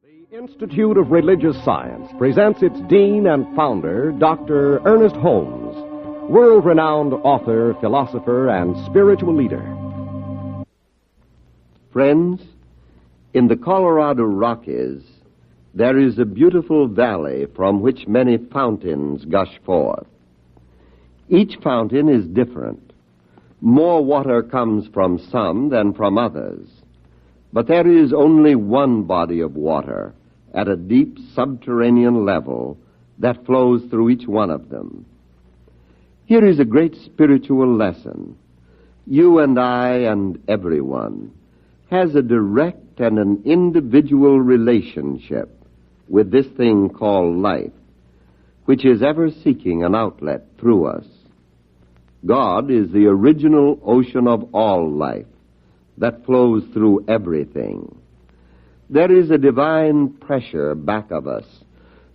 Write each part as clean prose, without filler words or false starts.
The Institute of Religious Science presents its dean and founder, Dr. Earnest Holmes, world-renowned author, philosopher, and spiritual leader. Friends, in the Colorado Rockies, there is a beautiful valley from which many fountains gush forth. Each fountain is different. More water comes from some than from others. But there is only one body of water at a deep subterranean level that flows through each one of them. Here is a great spiritual lesson. You and I and everyone has a direct and an individual relationship with this thing called life, which is ever seeking an outlet through us. God is the original ocean of all life that flows through everything. There is a divine pressure back of us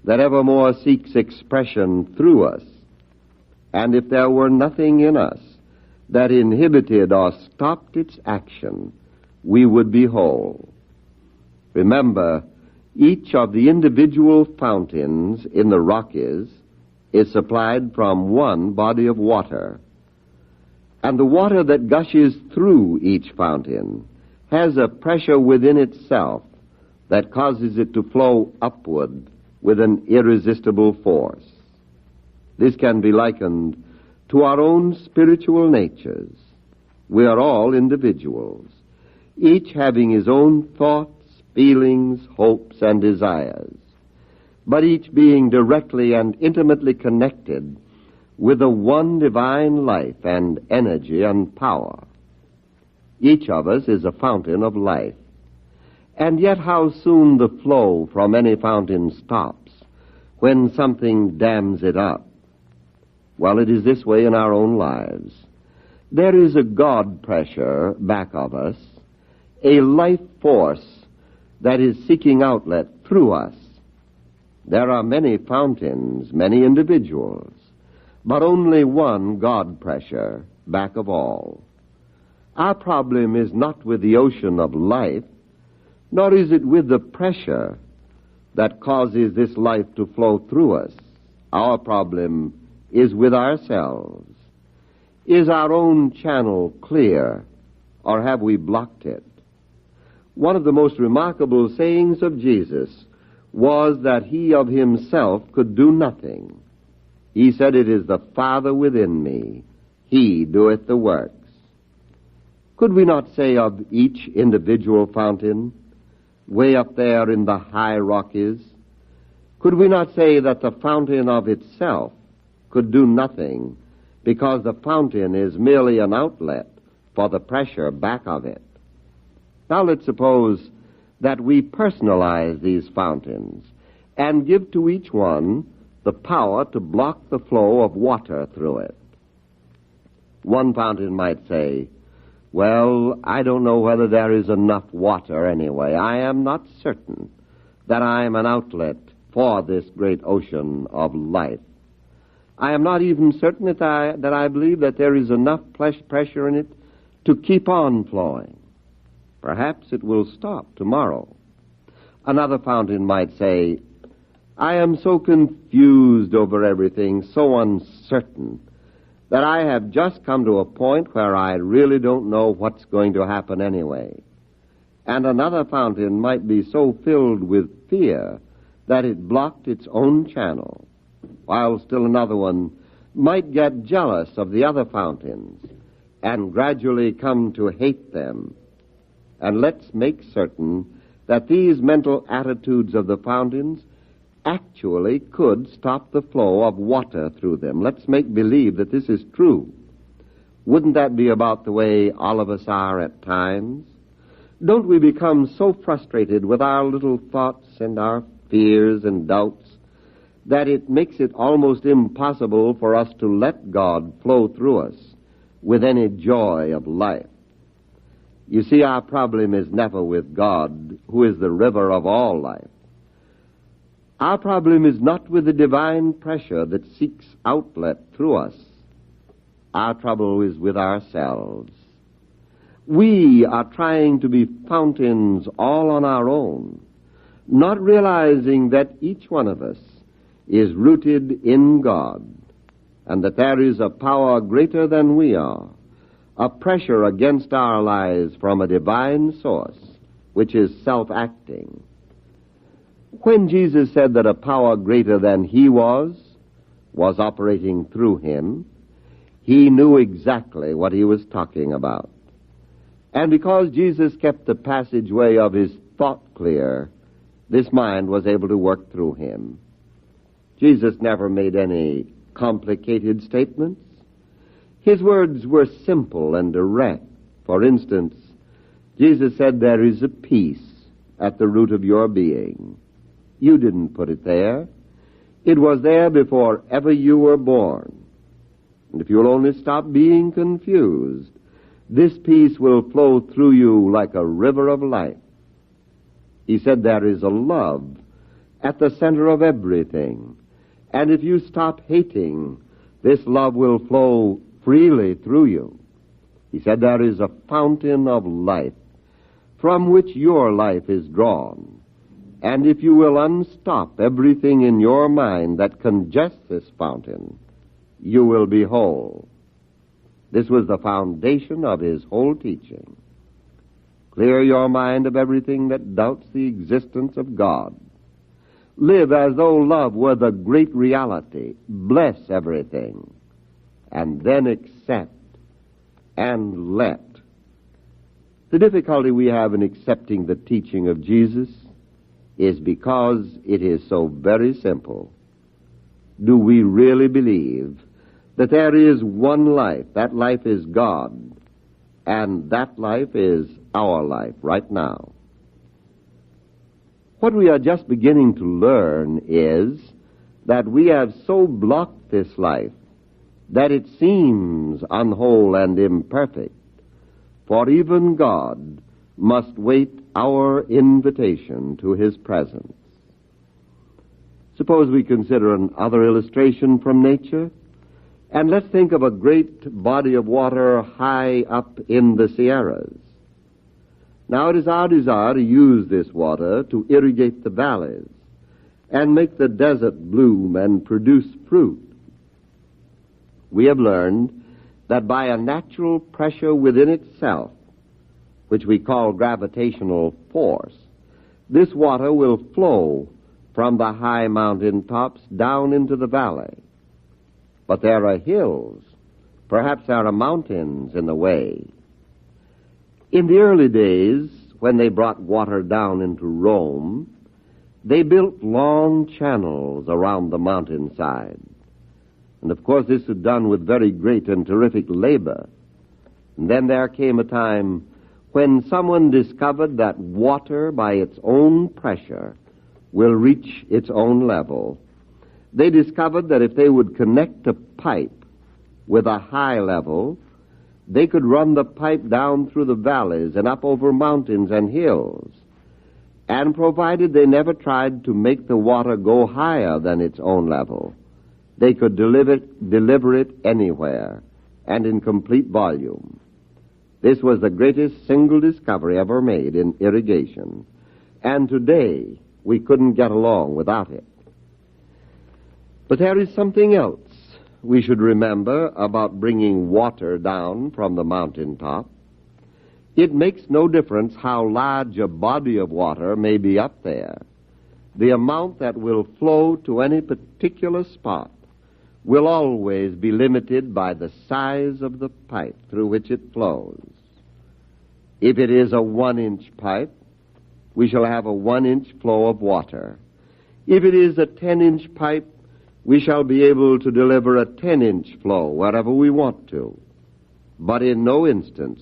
that evermore seeks expression through us. And if there were nothing in us that inhibited or stopped its action, we would be whole. Remember, each of the individual fountains in the Rockies is supplied from one body of water. And the water that gushes through each fountain has a pressure within itself that causes it to flow upward with an irresistible force. This can be likened to our own spiritual natures. We are all individuals, each having his own thoughts, feelings, hopes, and desires, but each being directly and intimately connected with the one divine life and energy and power. Each of us is a fountain of life. And yet how soon the flow from any fountain stops when something dams it up. Well, it is this way in our own lives. There is a God pressure back of us, a life force that is seeking outlet through us. There are many fountains, many individuals, but only one God pressure back of all. Our problem is not with the ocean of life, nor is it with the pressure that causes this life to flow through us. Our problem is with ourselves. Is our own channel clear, or have we blocked it? One of the most remarkable sayings of Jesus was that he of himself could do nothing. He said, "It is the Father within me. He doeth the works." Could we not say of each individual fountain, way up there in the high Rockies, could we not say that the fountain of itself could do nothing because the fountain is merely an outlet for the pressure back of it? Now let's suppose that we personalize these fountains and give to each one the power to block the flow of water through it. One fountain might say, "Well, I don't know whether there is enough water anyway. I am not certain that I am an outlet for this great ocean of life. I am not even certain that I believe that there is enough pressure in it to keep on flowing. Perhaps it will stop tomorrow." Another fountain might say, "I am so confused over everything, so uncertain, that I have just come to a point where I really don't know what's going to happen anyway." And another fountain might be so filled with fear that it blocked its own channel, while still another one might get jealous of the other fountains and gradually come to hate them. And let's make certain that these mental attitudes of the fountains actually could stop the flow of water through them. Let's make believe that this is true. Wouldn't that be about the way all of us are at times? Don't we become so frustrated with our little thoughts and our fears and doubts that it makes it almost impossible for us to let God flow through us with any joy of life? You see, our problem is never with God, who is the river of all life. Our problem is not with the divine pressure that seeks outlet through us. Our trouble is with ourselves. We are trying to be fountains all on our own, not realizing that each one of us is rooted in God, and that there is a power greater than we are, a pressure against our lives from a divine source, which is self-acting. When Jesus said that a power greater than he was operating through him, he knew exactly what he was talking about. And because Jesus kept the passageway of his thought clear, this mind was able to work through him. Jesus never made any complicated statements. His words were simple and direct. For instance, Jesus said, "There is a peace at the root of your being." You didn't put it there. It was there before ever you were born. And if you'll only stop being confused, this peace will flow through you like a river of life. He said there is a love at the center of everything. And if you stop hating, this love will flow freely through you. He said there is a fountain of life from which your life is drawn. And if you will unstop everything in your mind that congests this fountain, you will be whole. This was the foundation of his whole teaching. Clear your mind of everything that doubts the existence of God. Live as though love were the great reality. Bless everything. And then accept and let. The difficulty we have in accepting the teaching of Jesus is because it is so very simple. Do we really believe that there is one life? That life is God, and that life is our life right now. What we are just beginning to learn is that we have so blocked this life that it seems unwhole and imperfect, for even God must wait our invitation to his presence. Suppose we consider another illustration from nature, and let's think of a great body of water high up in the Sierras. Now it is our desire to use this water to irrigate the valleys and make the desert bloom and produce fruit. We have learned that by a natural pressure within itself, which we call gravitational force, this water will flow from the high mountain tops down into the valley. But there are hills, perhaps there are mountains in the way. In the early days, when they brought water down into Rome, they built long channels around the mountainside. And of course this was done with very great and terrific labor. And then there came a time when someone discovered that water by its own pressure will reach its own level. They discovered that if they would connect a pipe with a high level, they could run the pipe down through the valleys and up over mountains and hills. And provided they never tried to make the water go higher than its own level, they could deliver it anywhere and in complete volume. This was the greatest single discovery ever made in irrigation, and today we couldn't get along without it. But there is something else we should remember about bringing water down from the mountaintop. It makes no difference how large a body of water may be up there. The amount that will flow to any particular spot will always be limited by the size of the pipe through which it flows. If it is a 1-inch pipe, we shall have a 1-inch flow of water. If it is a 10-inch pipe, we shall be able to deliver a 10-inch flow wherever we want to. But in no instance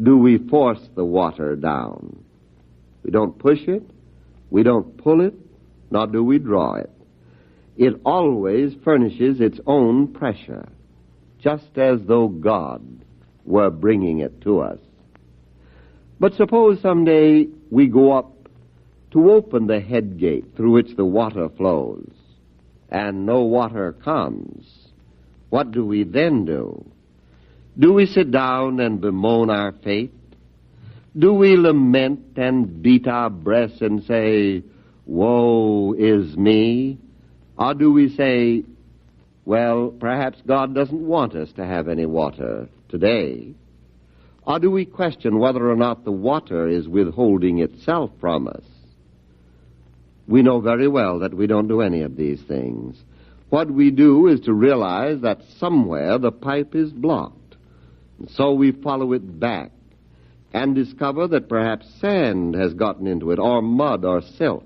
do we force the water down. We don't push it, we don't pull it, nor do we draw it. It always furnishes its own pressure, just as though God were bringing it to us. But suppose someday we go up to open the head gate through which the water flows, and no water comes. What do we then do? Do we sit down and bemoan our fate? Do we lament and beat our breasts and say, woe is me? Or do we say, well, perhaps God doesn't want us to have any water today? Or do we question whether or not the water is withholding itself from us? We know very well that we don't do any of these things. What we do is to realize that somewhere the pipe is blocked. And so we follow it back and discover that perhaps sand has gotten into it, or mud or silt.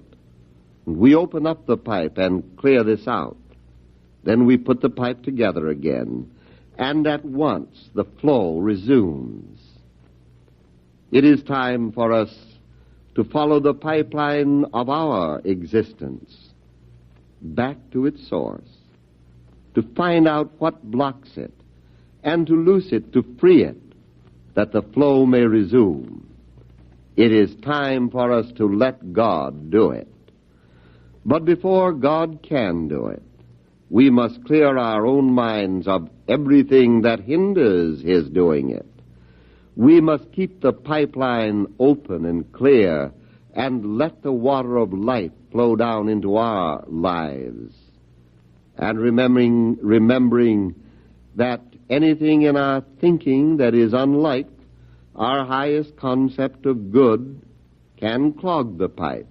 And we open up the pipe and clear this out. Then we put the pipe together again, and at once the flow resumes. It is time for us to follow the pipeline of our existence back to its source, to find out what blocks it, and to loose it, to free it, that the flow may resume. It is time for us to let God do it. But before God can do it, we must clear our own minds of everything that hinders His doing it. We must keep the pipeline open and clear and let the water of life flow down into our lives. And remembering that anything in our thinking that is unlike our highest concept of good can clog the pipe.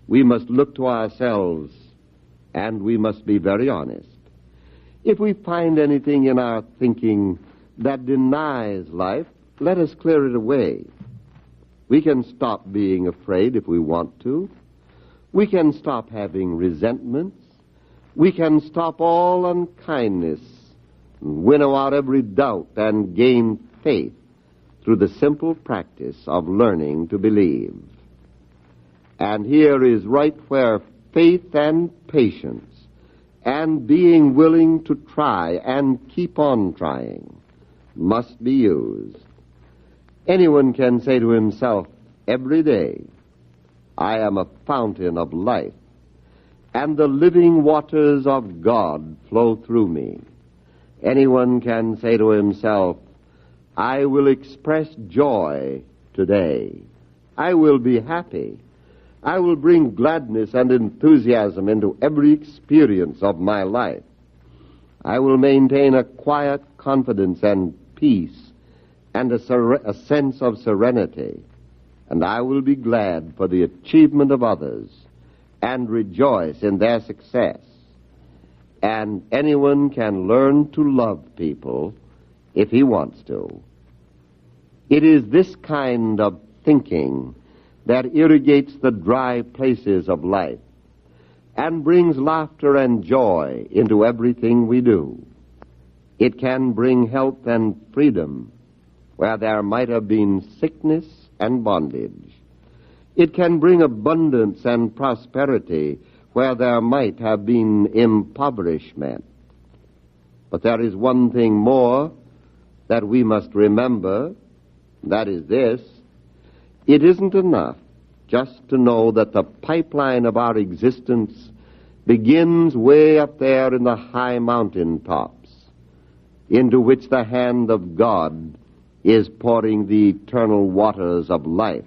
We must look to ourselves, and we must be very honest. If we find anything in our thinking that denies life, let us clear it away. We can stop being afraid if we want to. We can stop having resentments. We can stop all unkindness, and winnow out every doubt and gain faith through the simple practice of learning to believe. And here is right where faith and patience and being willing to try and keep on trying must be used. Anyone can say to himself every day, I am a fountain of life, and the living waters of God flow through me. Anyone can say to himself, I will express joy today. I will be happy. I will bring gladness and enthusiasm into every experience of my life. I will maintain a quiet confidence and peace and a sense of serenity, and I will be glad for the achievement of others and rejoice in their success. And anyone can learn to love people if he wants to. It is this kind of thinking that irrigates the dry places of life and brings laughter and joy into everything we do. It can bring health and freedom where there might have been sickness and bondage. It can bring abundance and prosperity where there might have been impoverishment. But there is one thing more that we must remember, that is this: it isn't enough just to know that the pipeline of our existence begins way up there in the high mountain tops, into which the hand of God is pouring the eternal waters of life.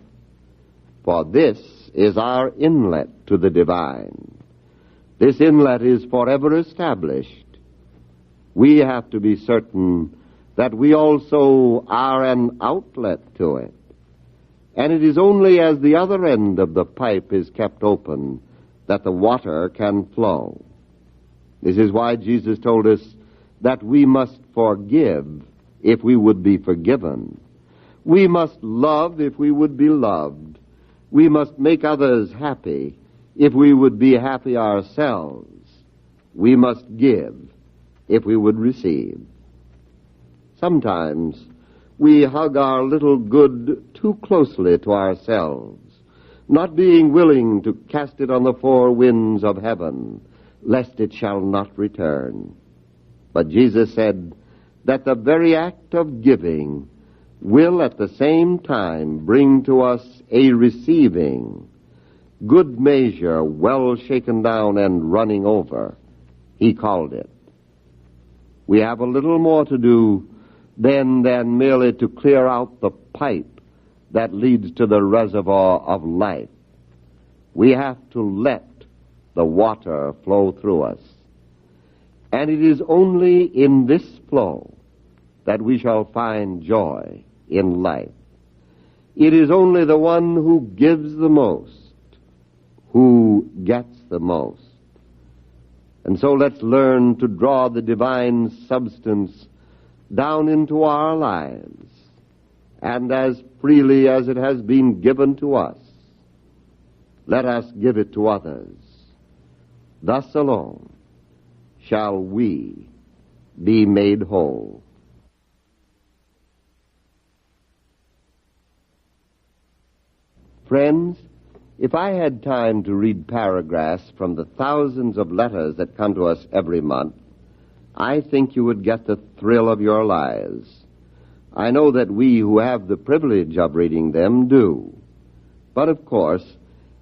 For this is our inlet to the divine. This inlet is forever established. We have to be certain that we also are an outlet to it. And it is only as the other end of the pipe is kept open that the water can flow. This is why Jesus told us that we must forgive if we would be forgiven. We must love if we would be loved. We must make others happy if we would be happy ourselves. We must give if we would receive. Sometimes we hug our little good too closely to ourselves, not being willing to cast it on the four winds of heaven, lest it shall not return. But Jesus said that the very act of giving will at the same time bring to us a receiving, good measure, well shaken down and running over, he called it. We have a little more to do then than merely to clear out the pipe that leads to the reservoir of life. We have to let the water flow through us. And it is only in this flow that we shall find joy in life. It is only the one who gives the most who gets the most. And so let's learn to draw the divine substance down into our lives, and as freely as it has been given to us, let us give it to others. Thus alone shall we be made whole. Friends, if I had time to read paragraphs from the thousands of letters that come to us every month, I think you would get the thrill of your lives. I know that we who have the privilege of reading them do. But of course,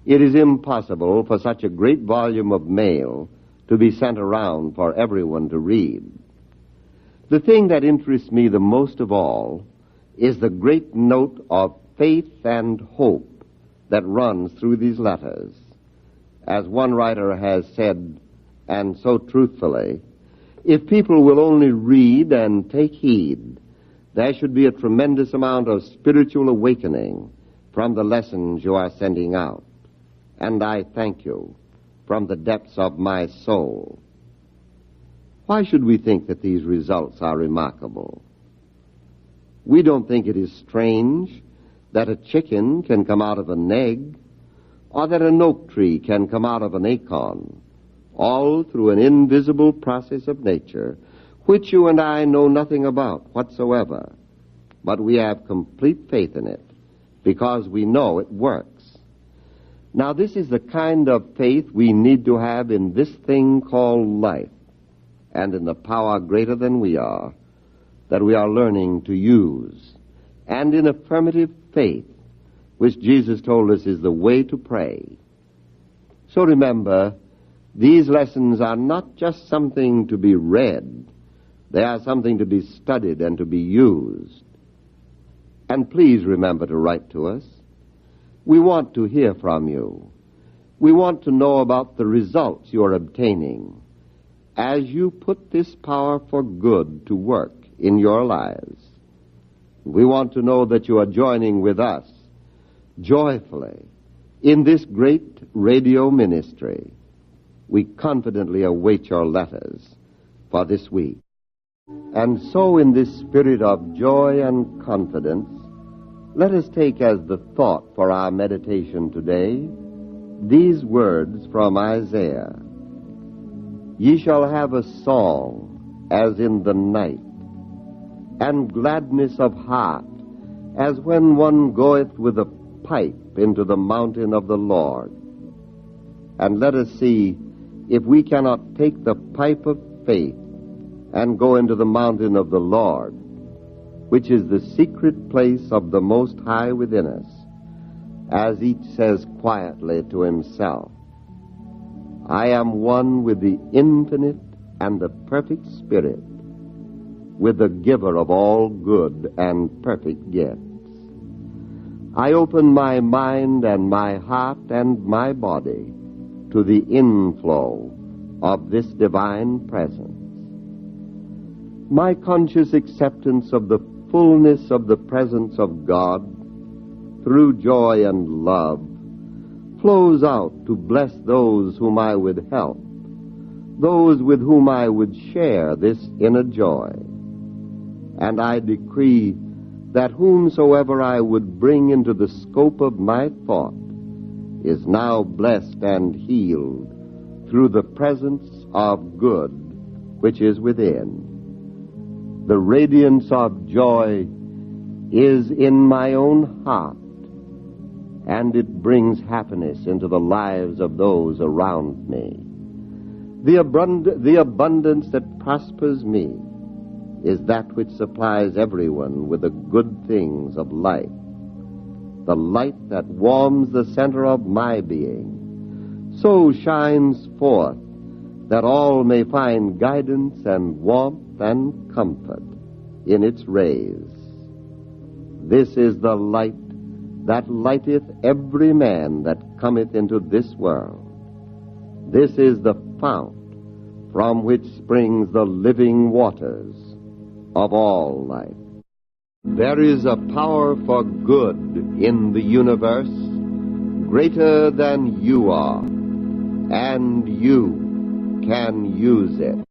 it is impossible for such a great volume of mail to be sent around for everyone to read. The thing that interests me the most of all is the great note of faith and hope that runs through these letters. As one writer has said, and so truthfully, if people will only read and take heed, there should be a tremendous amount of spiritual awakening from the lessons you are sending out. And I thank you from the depths of my soul. Why should we think that these results are remarkable? We don't think it is strange that a chicken can come out of an egg, or that an oak tree can come out of an acorn, all through an invisible process of nature, which you and I know nothing about whatsoever. But we have complete faith in it, because we know it works. Now, this is the kind of faith we need to have in this thing called life, and in the power greater than we are, that we are learning to use, and in affirmative faith, which Jesus told us is the way to pray. So remember, these lessons are not just something to be read. They are something to be studied and to be used. And please remember to write to us. We want to hear from you. We want to know about the results you are obtaining as you put this power for good to work in your lives. We want to know that you are joining with us joyfully in this great radio ministry. We confidently await your letters for this week. And so in this spirit of joy and confidence, let us take as the thought for our meditation today these words from Isaiah. Ye shall have a song as in the night, and gladness of heart, as when one goeth with a pipe into the mountain of the Lord. And let us see if we cannot take the pipe of faith and go into the mountain of the Lord, which is the secret place of the Most High within us, as each says quietly to himself, I am one with the infinite and the perfect Spirit, with the giver of all good and perfect gifts. I open my mind and my heart and my body to the inflow of this divine presence. My conscious acceptance of the fullness of the presence of God through joy and love flows out to bless those whom I would help, those with whom I would share this inner joy. And I decree that whomsoever I would bring into the scope of my thought is now blessed and healed through the presence of good which is within. The radiance of joy is in my own heart, and it brings happiness into the lives of those around me. The abundance that prospers me is that which supplies everyone with the good things of life. The light that warms the center of my being so shines forth that all may find guidance and warmth and comfort in its rays. This is the light that lighteth every man that cometh into this world. This is the fount from which springs the living waters of all life. There is a power for good in the universe greater than you are, and you can use it.